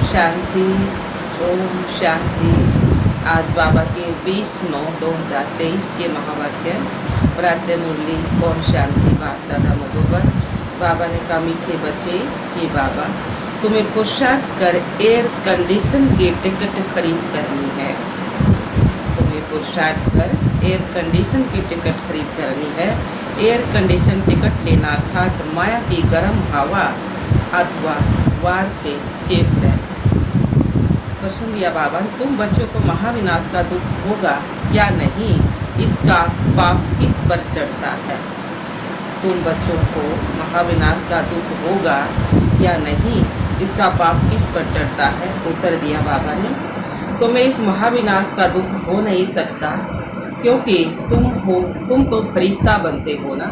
शांति। ओम शांति। आज बाबा के 20/9/2023 के महावाक्य प्रातः मुरली ओम शांति वार्ता मधुबन। बाबा ने कहा, मीठे बच्चे जी बाबा, तुम्हें पुरुषार्थ कर एयर कंडीशन की टिकट खरीद करनी है। तुम्हें पुरुषार्थ कर एयर कंडीशन की टिकट खरीद करनी है। एयर कंडीशन टिकट लेना अर्थात माया की गर्म हवा अथवा वार से सेफ है। प्रश्न दिया बाबा, तुम बच्चों को महाविनाश का दुख होगा या नहीं, इसका पाप किस पर चढ़ता है? तुम बच्चों को महाविनाश का दुख होगा या नहीं, इसका पाप किस पर चढ़ता है? उत्तर दिया बाबा ने, तुम्हें इस महाविनाश का दुख हो नहीं सकता, क्योंकि तुम तो फरिश्ता बनते हो ना।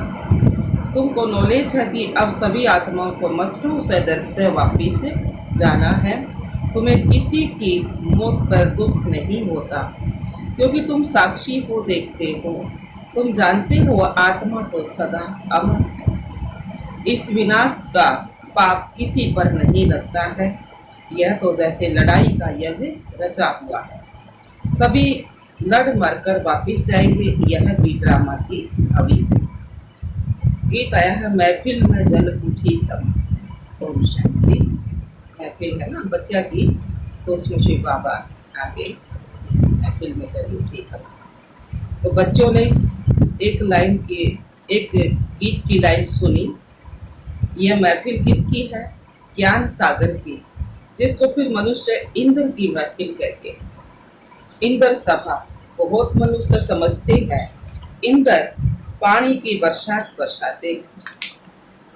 तुमको नॉलेज है कि अब सभी आत्माओं को मच्छरों से दर से वापिस जाना है। तुम्हें किसी की मौत पर दुख नहीं होता, क्योंकि तुम साक्षी हो, देखते हो, तुम जानते हो आत्मा तो सदा अमर है। इस विनाश का पाप किसी पर नहीं लगता है। यह तो जैसे लड़ाई का यज्ञ रचा हुआ है, सभी लड़ मरकर वापिस जाएंगे। यह भी ड्रामा की अभी गीत आया है, महफिल में जल उठी सब। ओम शांति। महफिल है ना बच्चा की, तो उसमें शिव बाबा आगे महफिल में जल उठी सब। तो बच्चों ने इस एक गीत की लाइन सुनी। यह महफिल किसकी है? ज्ञान सागर की, जिसको फिर मनुष्य इंद्र की महफिल कहते। इंद्र सभा बहुत मनुष्य समझते हैं। इंद्र पानी की बरसात बरसाते,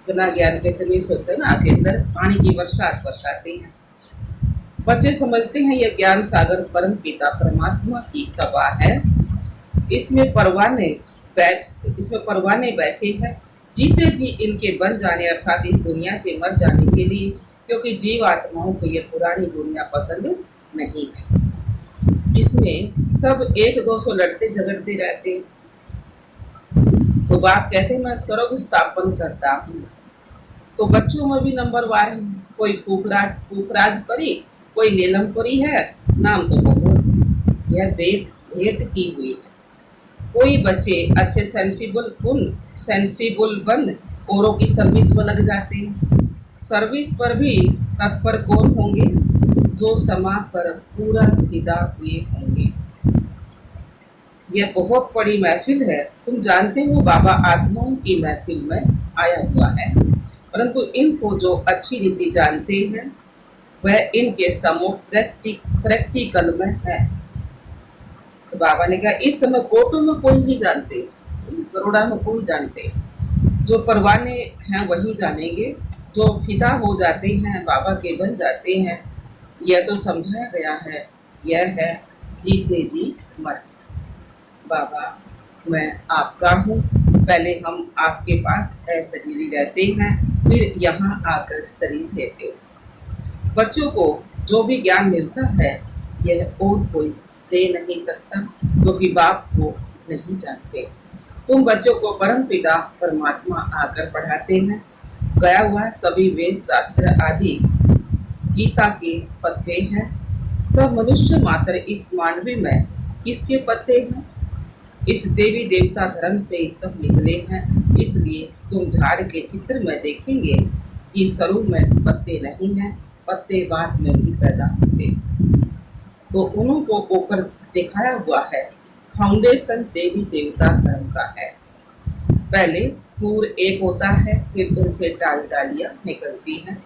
बिना ज्ञान के तो नहीं सोचा ना, इंद्र पानी की बरसात बरसाते हैं। बच्चे समझते हैं यह ज्ञान सागर परम पिता परमात्मा की सभा है। इसमें परवाने बैठे हैं, जीते जी इनके बन जाने अर्थात इस दुनिया से मर जाने के लिए, क्योंकि जीव आत्माओं को यह पुरानी दुनिया पसंद नहीं है। इसमें सब एक दो सौ लड़ते झगड़ते रहते। तो बाप कहते मैं स्वर्ग स्थापन करता हूँ। तो बच्चों में भी नंबरवार है, कोई फूकराज परी, कोई नीलम परी है, नाम तो बहुत है। यह भेंट की हुई है। कोई बच्चे अच्छे सेंसिबल बन औरों की सर्विस में लग जाते हैं। सर्विस पर भी तत्पर कौन होंगे? जो समाज पर पूरा फिदा हुए होंगे। यह बहुत बड़ी महफिल है। तुम जानते हो बाबा आत्माओं की महफिल में आया हुआ है, परंतु इनको जो अच्छी रीति जानते हैं वह इनके समूह प्रैक्टिकल में है। तो बाबा ने कहा, इस समय कोटों में कोई नहीं जानते, करोड़ा में कोई जानते। जो परवाने हैं वही जानेंगे, जो फिदा हो जाते हैं, बाबा के बन जाते हैं। यह तो समझाया गया है। यह है जीते जी मर। बाबा मैं आपका हूँ। पहले हम आपके पास शरीरी रहते हैं, फिर यहाँ आकर शरीर लेते। बच्चों को जो भी ज्ञान मिलता है यह और कोई दे नहीं सकता, क्योंकि बाप को नहीं जानते। तुम बच्चों को परम पिता परमात्मा आकर पढ़ाते हैं। गया हुआ सभी वेद शास्त्र आदि गीता के पत्ते हैं। सब मनुष्य मात्र इस मानवी में किसके पत्ते हैं? इस देवी देवता धर्म से ही सब निकले हैं। इसलिए तुम झाड़ के चित्र में देखेंगे कि स्वरूप में पत्ते नहीं हैं, पत्ते बाद में भी पैदा होते। तो उन्हों को ऊपर दिखाया हुआ है। फाउंडेशन देवी देवता धर्म का है। पहले थूर एक होता है, फिर उनसे डालियां निकलती हैं,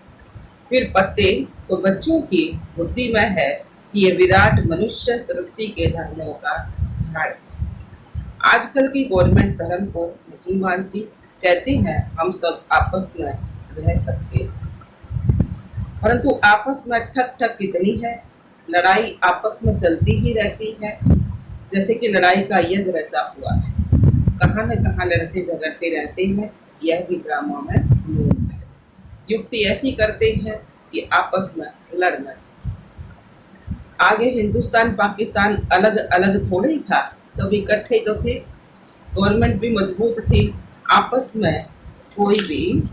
फिर पत्ते। तो बच्चों की बुद्धि में है कि ये विराट मनुष्य सृष्टि के धर्मों का झाड़ है। आजकल की गवर्नमेंट धर्म को नहीं मानती, कहते हैं हम सब आपस में रह सकते, परंतु आपस में ठक ठक कितनी है। लड़ाई आपस में चलती ही रहती है, जैसे कि लड़ाई का यज्ञ रचा हुआ है। कहाँ न कहाँ लड़ते झगड़ते रहते हैं। यह भी ड्रामा में मूल है। युक्ति ऐसी करते हैं कि आपस में लड़ना। आगे हिंदुस्तान पाकिस्तान अलग अलग थोड़े ही था, सब इकट्ठे तो थे। गवर्नमेंट भी मजबूत थी। आपस में कोई भी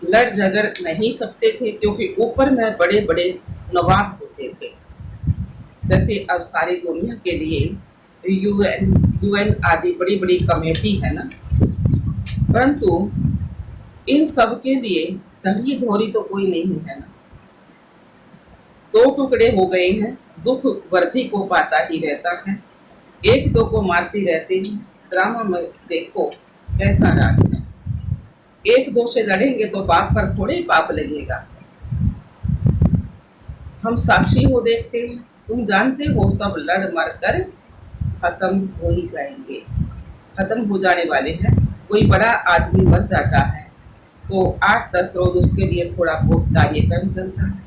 लड़ झगड़ नहीं सकते थे क्योंकि ऊपर में बड़े बड़े नवाब होते थे। जैसे अब सारी दुनिया के लिए यूएन आदि बड़ी बड़ी कमेटी है ना, परंतु इन सब के लिए धड़ी धोरी तो कोई नहीं है ना। दो टुकड़े हो गए हैं, दुख वृद्धि को पाता ही रहता है, एक दो को मारती रहती है। ड्रामा में देखो कैसा राज है। एक दो से लड़ेंगे तो बाप पर थोड़े ही पाप लगेगा। हम साक्षी हो देखते हैं, तुम जानते हो सब लड़ मर कर खत्म हो ही जाएंगे, खत्म हो जाने वाले हैं। कोई बड़ा आदमी मर जाता है तो 8-10 रोज उसके लिए थोड़ा बहुत कार्यक्रम चलता है,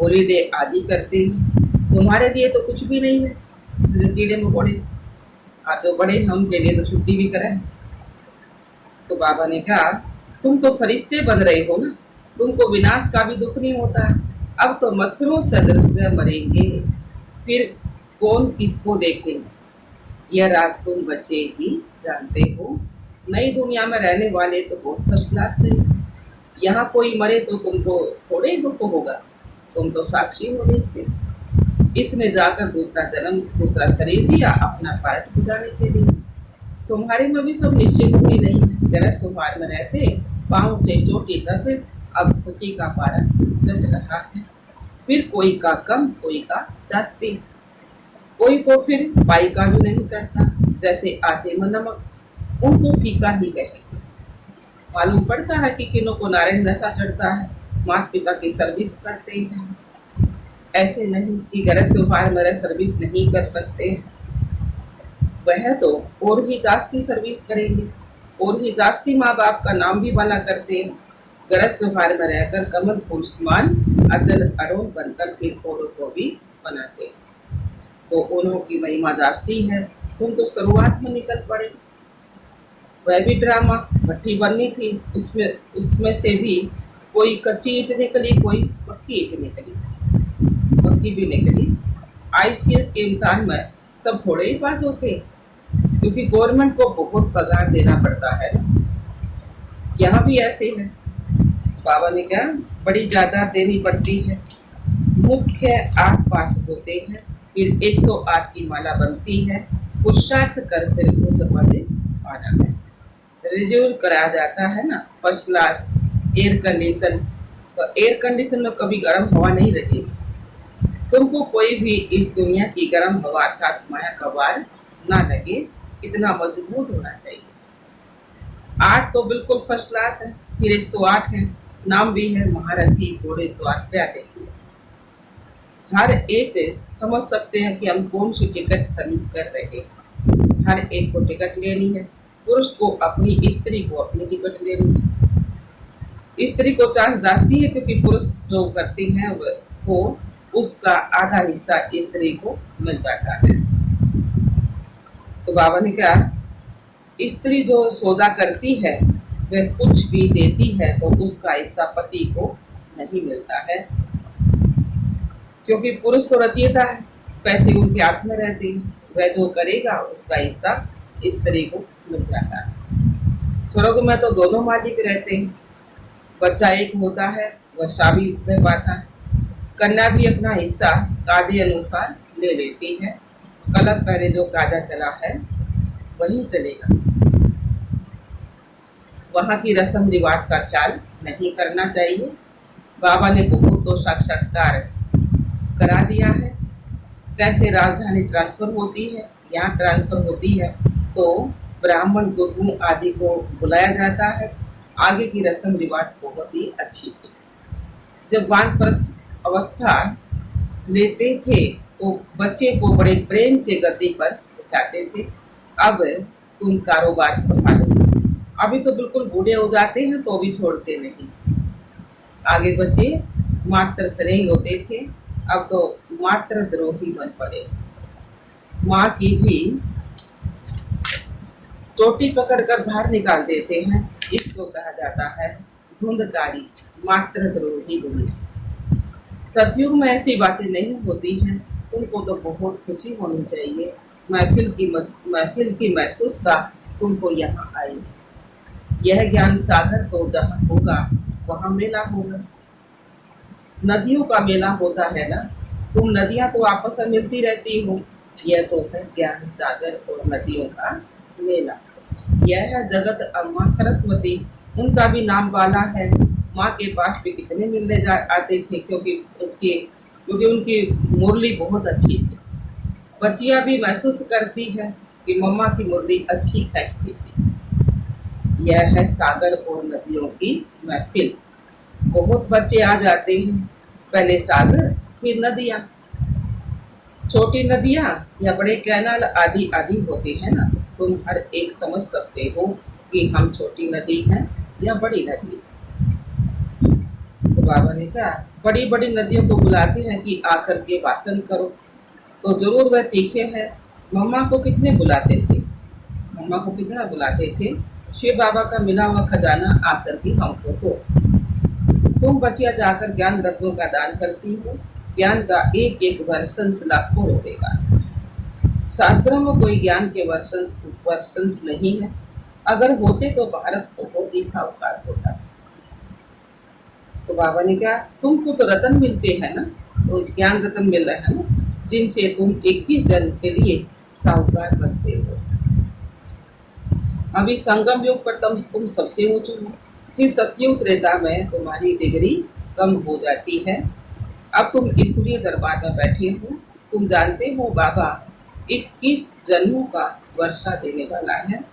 हॉलीडे आदि करते हैं। तुम्हारे लिए तो कुछ भी नहीं है, जैसे कीड़े मकोड़े आप तो बड़े, हम के लिए तो छुट्टी भी करें। तो बाबा ने कहा तुम तो फरिश्ते बन रहे हो ना, तुमको विनाश का भी दुख नहीं होता। अब तो मच्छरों सदृश मरेंगे, फिर कौन किसको देखेंगे। यह राज तुम बच्चे ही जानते हो। नई दुनिया में रहने वाले तो बहुत फर्स्ट क्लास चाहिए। यहाँ कोई मरे तो तुमको थोड़े ही दुख होगा, तुम तो साक्षी हो देखते। इसने जाकर दूसरा जन्म, दूसरा शरीर लिया अपना पार्ट बुझाने के लिए। तुम्हारे में भी सब निश्चित ही नहीं है। गलत स्वभाव में रहते पाँव से चोटी तक अब खुशी का पारा चल रहा है। फिर कोई का कम, कोई का जास्ती, कोई को फिर पाई का भी नहीं चढ़ता। जैसे आटे में नमक, उनको फीका ही कहेंगे। मालूम पड़ता है कि किन्हों को नारायण नशा चढ़ता है, माता पिता की सर्विस करते हैं। ऐसे नहीं कि गरज त्योहार मेरा सर्विस नहीं कर सकते, वह तो और ही जास्ती सर्विस करेंगे, और ही जास्ती माँ बाप का नाम भी भला करते हैं। गरज व्यवहार में रहकर कमल फूल समान अचल अड़ोल बनकर फिर औरों को भी बनाते हैं। तो उन्हों की महिमा जास्ती है। तुम तो शुरुआत में निकल पड़े। वह भी ड्रामा भट्टी बननी थी, उसमें से भी कोई कच्ची ईंट निकली, कोई पक्की ईंट निकली, पक्की भी निकली। आईसीएस के इम्तिहान में सब थोड़े ही पास होते, क्योंकि गवर्नमेंट को बहुत पगार देना पड़ता है। यहाँ भी ऐसे है। बाबा ने कहा बड़ी ज्यादा देनी पड़ती है। मुख्य 8 पास होते हैं, फिर 108 की माला बनती है। पुरुषार्थ कर फिर उच्च पद पाना है। रिजर्व कराया जाता है ना, फर्स्ट क्लास एयर कंडीशन। तो एयर कंडीशन में कभी गर्म हवा नहीं रहेगी। तुमको कोई भी इस दुनिया की गर्म हवा अर्थात माया का वार ना लगे, इतना मजबूत होना चाहिए। 8 तो बिल्कुल फर्स्ट क्लास है, फिर 108 है, नाम भी है महारथी घोड़े सवार प्यादे। हर एक समझ सकते हैं कि हम कौन सी टिकट खरीद कर रहे हैं। हर एक को टिकट लेनी है। पुरुष को अपनी, स्त्री को अपनी टिकट लेनी है। स्त्री को चांस जास्ती है क्योंकि पुरुष जो करती हैं वो उसका आधा हिस्सा स्त्री को मिल जाता है। तो बाबा ने कहा स्त्री जो सौदा करती है वह कुछ भी देती है तो उसका हिस्सा पति को नहीं मिलता है, क्योंकि पुरुष तो रचयिता है, पैसे उनके हाथ में रहते हैं। वह जो करेगा उसका हिस्सा स्त्री को मिल जाता है। स्वर्ग में तो दोनों मालिक रहते हैं। बच्चा एक होता है, वह शादी में पाता है। कन्या भी अपना हिस्सा कायदे अनुसार ले लेती है। कलर पहले जो कायदा चला है वही चलेगा। वहाँ की रस्म रिवाज का ख्याल नहीं करना चाहिए। बाबा ने बहुत तो साक्षात्कार करा दिया है। कैसे राजधानी ट्रांसफर होती है, यहाँ ट्रांसफर होती है तो ब्राह्मण गुरु आदि को बुलाया जाता है। आगे की रस्म रिवाज बहुत ही अच्छी थी। जब वानप्रस्थ अवस्था लेते थे तो बच्चे को बड़े प्रेम से गद्दी पर उठाते थे। अब तुम कारोबार संभालो। अभी तो बिल्कुल बूढ़े हो जाते हैं तो भी छोड़ते नहीं। आगे बच्चे मात्र स्नेही होते थे, अब तो मात्र द्रोही बन पड़े। माँ की भी चोटी पकड़कर बाहर निकाल देते हैं। इसको कहा जाता है धुंधकारी, मात्र द्रोही दुनिया। सतयुग में ऐसी बातें नहीं होती हैं। तुमको तो बहुत खुशी होनी चाहिए। महफिल की महसूसता तुमको यहाँ आई है। यह ज्ञान सागर तो जहाँ होगा वहाँ मेला होगा। नदियों का मेला होता है ना, तुम नदियाँ तो आपस में मिलती रहती हो, यह तो है ज्ञान सागर और नदियों का मेला। यह है जगत अम्मा सरस्वती, उनका भी नाम वाला है। माँ के पास भी कितने मिलने जा आते थे, क्योंकि उनकी मुरली बहुत अच्छी थी। बच्चियाँ भी महसूस करती है कि मम्मा की मुरली अच्छी खींचती थी। यह है सागर और नदियों की महफिल। बहुत बच्चे आ जाते हैं, पहले सागर फिर नदियाँ। छोटी नदियाँ या बड़े कैनाल आदि आदि होते हैं ना, तुम हर एक समझ सकते हो कि हम छोटी नदी हैं या बड़ी नदी। तो बाबा ने कहा बड़ी बड़ी नदियों को बुलाते हैं कि आकर के वासन करो, तो जरूर वह तीखे हैं। मम्मा को कितने बुलाते थे, मम्मा को कितना बुलाते थे, शिव बाबा का मिला हुआ खजाना आकर के हमको दो। तुम बच्चियां जाकर ज्ञान रत्नों का दान करती हो, ज्ञान का एक एक वर्षन लाखों होगा। शास्त्रों में कोई ज्ञान के वर्षन नहीं है, अगर होते तो भारत को बहुत ही साहूकार होता। तो बाबा ने कहा तुमको तो रतन मिलते हैं ना, तो ज्ञान रतन मिल रहा है ना, जिनसे तुम 21 जन्म के लिए साहूकार बनते हो। अभी संगम युग पर तुम सबसे ऊंचे हो, फिर सतयुग त्रेता में तुम्हारी डिग्री कम हो जाती है। अब तुम ईश्वरीय दरबार में बैठे हो। तुम जानते हो बाबा 21 जन्मों का वर्षा देने वाला है,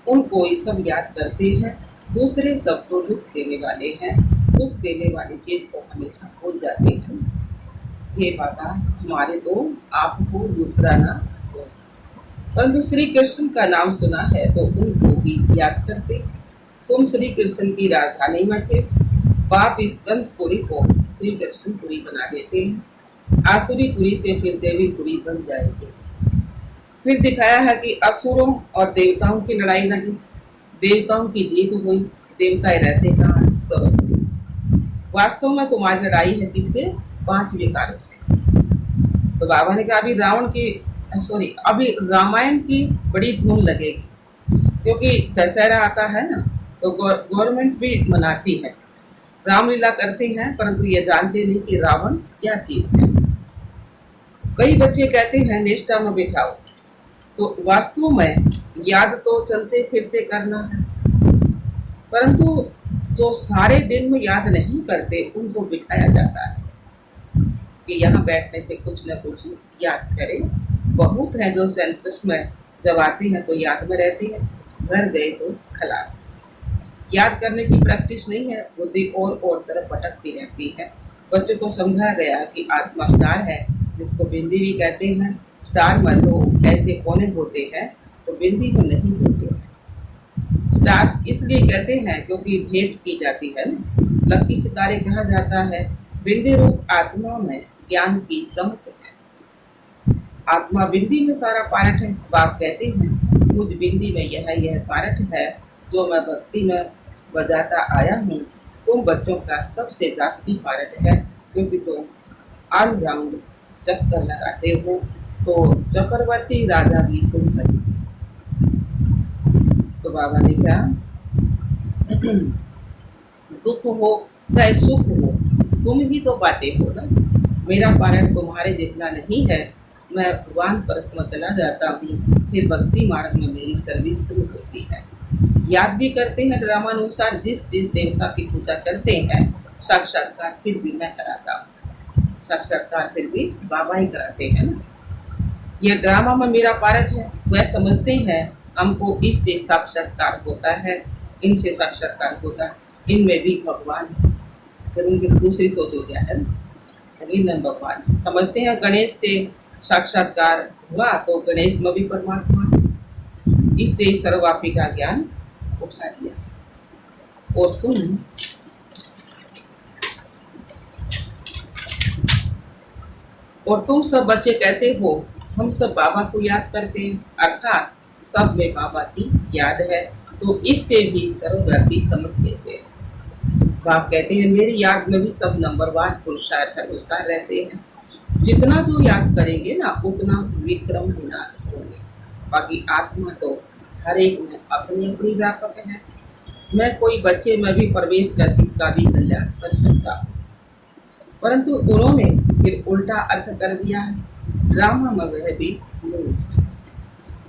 उनको ये सब याद करते हैं। दूसरे सब तो दुख देने वाले हैं, दुख देने वाली चीज को हमेशा भूल जाते हैं। ये बाबा हमारे तो आपको दूसरा ना हो, परंतु श्री कृष्ण का नाम सुना है तो उनको भी याद करते। तुम श्री कृष्ण की राजधानी में थे, बाप इस कंसपुरी को श्री कृष्णपुरी बना देते हैं। आसुरीपुरी से फिर देवीपुरी बन जाएगी। फिर दिखाया है कि असुरों और देवताओं की लड़ाई लगी, देवताओं की जीत हुई, देवताएं रहते कहाँ, स्वर्ग। वास्तव में तुम्हारी लड़ाई है किससे, 5 विकारों से। तो बाबा ने कहा अभी रामायण की बड़ी धूम लगेगी, क्योंकि दशहरा आता है ना, तो गवर्नमेंट भी मनाती है, रामलीला करते हैं, परंतु ये जानते नहीं कि रावण क्या चीज है। कई बच्चे कहते हैं निष्ठा में बिठाओ, तो वास्तव में याद तो चलते फिरते करना है, परंतु जो सारे दिन में याद नहीं करते उनको बिठाया जाता है कि यहाँ बैठने से कुछ न कुछ याद करें। बहुत हैं जो सेंटर्स में जब आते हैं तो याद में रहते हैं, घर गए तो खलास। याद करने की प्रैक्टिस नहीं है, बुद्धि और तरफ भटकती रहती है। बच्चों को समझाया गया कि आत्मा स्टार है, जिसको बिंदी भी कहते हैं। स्टार में तो ऐसे कोने होते हैं तो बिंदी में नहीं होते हैं। स्टार्स इसलिए कहते हैं क्योंकि भेंट की जाती है ना, लकी सितारे कहा जाता है। बिंदी रूप आत्मा में ज्ञान की चमक है। आत्मा बिंदी में सारा पारट है। बाप कहते हैं मुझ बिंदी में यह पारट है जो मैं भक्ति में बजाता आया हूँ। तुम बच्चों का सबसे जास्ती पारट है, क्योंकि तुम ऑलराउंड चक्कर लगाते हो, तो चक्रवर्ती राजा भी तुम बने। तो बाबा ने कहा दुख हो चाहे सुख हो, तुम ही तो पाते हो ना। मेरा पारण तुम्हारे जितना नहीं है। मैं भगवान परस्त में चला जाता हूँ, फिर भक्ति मार्ग में मेरी सर्विस शुरू होती है। याद भी करते हैं ड्रामानुसार, जिस देवता की पूजा करते हैं साक्षात्कार फिर भी मैं कराता हूँ। साक्षात्कार फिर भी बाबा ही कराते हैं ना। यह ड्रामा में मेरा पार्ट है, वह समझते हैं हमको इससे साक्षात्कार होता है, इनसे साक्षात्कार होता है, इनमें भी भगवान है। फिर उनकी दूसरी सोच हो गया है ना, लेकिन भगवान है। समझते हैं गणेश से साक्षात्कार हुआ तो गणेश में भी परमात्मा है। इससे सर्वव्यापी का ज्ञान उठा दिया। और तुम सब बच्चे कहते हो हम सब बाबा को याद करते हैं, अर्थात सब में बाबा की याद है, तो इससे भी सर्वव्यापी समझ लेते हैं। बाप कहते हैं मेरी याद में भी सब नंबरवार पुरुषार्थ अनुसार रहते हैं। जितना जो याद करेंगे ना उतना विक्रम विनाश होंगे। बाकी आत्मा तो हर एक में अपनी अपनी व्यापक है। मैं कोई बच्चे में भी प्रवेश कर इसका भी कल्याण कर सकता हूँ। परंतु उन्होंने फिर उल्टा अर्थ कर दिया है। ड्रामा में वह भी मूर्ख।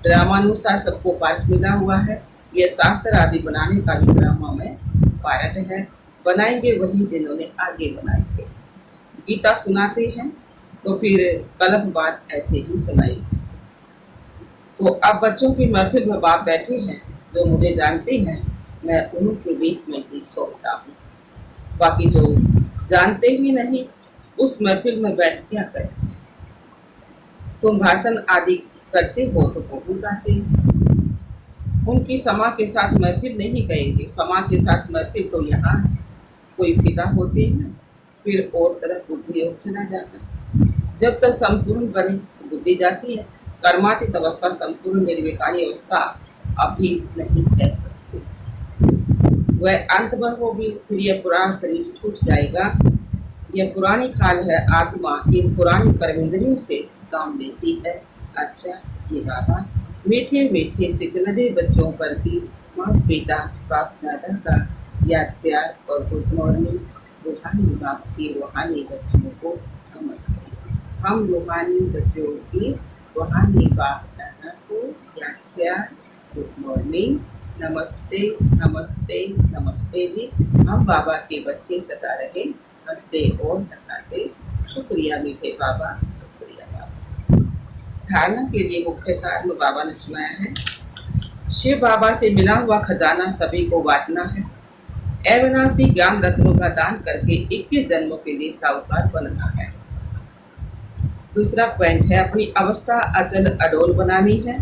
ड्रामानुसार सबको पाठ मिला हुआ है। यह शास्त्र आदि बनाने का भी ड्रामा में पार्ट है। बनाएंगे वही जिन्होंने आगे बनाए थे। गीता सुनाते हैं तो फिर कलप बात ऐसे ही सुनाई। तो अब बच्चों की महफिल में बाप बैठे हैं जो मुझे जानते हैं, मैं उनके बीच में ही सोचता हूँ। बाकी जो जानते ही नहीं उस महफिल में बैठ क्या करेंगे। तुम भाषण आदि करते हो तो बहुत आते हो। उनकी समा के साथ महफिल नहीं कहेंगे। समा के साथ महफिल तो यहाँ है। कोई फिदा होते हैं फिर और तरफ बुद्धि और चला जाता है। जब तक संपूर्ण बने बुद्धि जाती है। कर्मातीत अवस्था संपूर्ण निर्विकारी अवस्था अभी नहीं कह सकते। वह अंत में होगी। फिर यह पुराना शरीर छूट जाएगा। यह पुरानी खाल है। आत्मा इन पुरानी कर्मेंद्रियों से काम लेती है। अच्छा जी बाबा, मीठे मीठे सिकलदे बच्चों पर भी माँ पिता बाप दादा का याद प्यार और गुड मॉर्निंग। रूहानी बाप के रूहानी बच्चों को नमस्ते। हम रूहानी बच्चों की रूहानी बाप दादा को याद प्यार गुड मॉर्निंग नमस्ते नमस्ते नमस्ते जी। हम बाबा के बच्चे सदा रहे हंसते और हंसाते। शुक्रिया मीठे बाबा, शुक्रिया बाबा। धारणा के लिए मुख्य सार में बाबा ने सुनाया है। शिव बाबा से मिला हुआ खजाना सभी को बांटना है। अविनाशी ज्ञान रत्नों का दान करके 21 जन्मों के लिए साहूकार बनना है। दूसरा पॉइंट है अपनी अवस्था अचल अडोल बनानी है।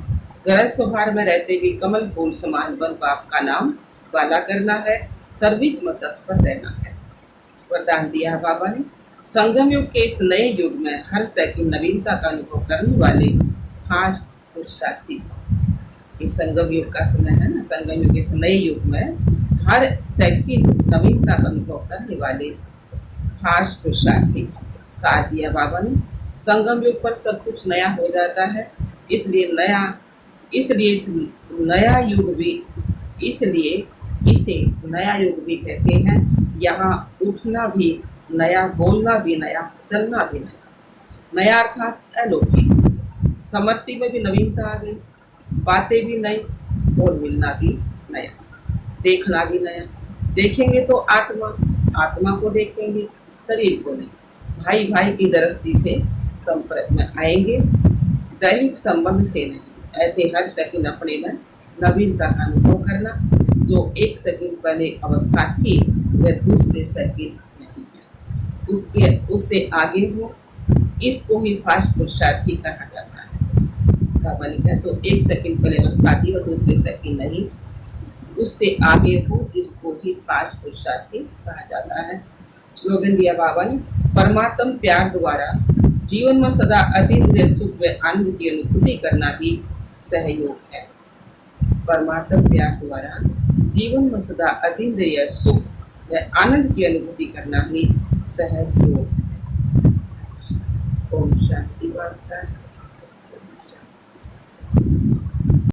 गरज स्वभाव में रहते भी कमल फूल समान बन बाप का नाम वाला करना है। सर्विस में तत्पर रहना है। वरदान दिया बाबा ने। संगम युग के इस नए युग में हर सेकंड नवीनता का अनुभव करने वाले खास पुरुषार्थी। ये संगम युग का समय है ना। संगम युग इस नए युग में हर सेकंड नवीनता का अनुभव करने वाले खास पुरुषार्थी। साथ दिया बाबा ने। संगम युग पर सब कुछ नया हो जाता है। इसलिए इस नया युग भी इसलिए इसे नया युग भी कहते हैं। यहाँ उठना भी नया, बोलना भी नया, चलना भी नया। नया अर्थात अलौकिक। समृद्धि में भी नवीनता आ गई। बातें भी नई और मिलना भी नया, देखना भी नया। देखेंगे तो आत्मा को देखेंगे, शरीर को नहीं। भाई भाई की दृष्टि से संपर्क में आएंगे, दैहिक संबंध से नहीं। ऐसे हर सेकंड अपने में नवीनता का अनुभव करना। जो एक सेकंड पहले अवस्था थी वह दूसरे सेकंड नहीं है, उससे आगे हो। इसको ही फास्ट पुरुषार्थी कहा जाता है। बाबा ने कहा तो एक सेकंड पहले अवस्था थी और दूसरे सेकंड नहीं, उससे आगे हो। इसको ही फास्ट पुरुषार्थी कहा जाता है। स्लोगन दिया बाबा ने। परमात्म प्यार द्वारा जीवन में सदा अतीन्द्रिय सुख व आनंद की अनुभूति करना ही सहयोग है। परमात्म प्यार द्वारा जीवन में सदा अतीन्द्रिय सुख व आनंद की अनुभूति करना ही सहज योग है। ओम शांति वार्ता।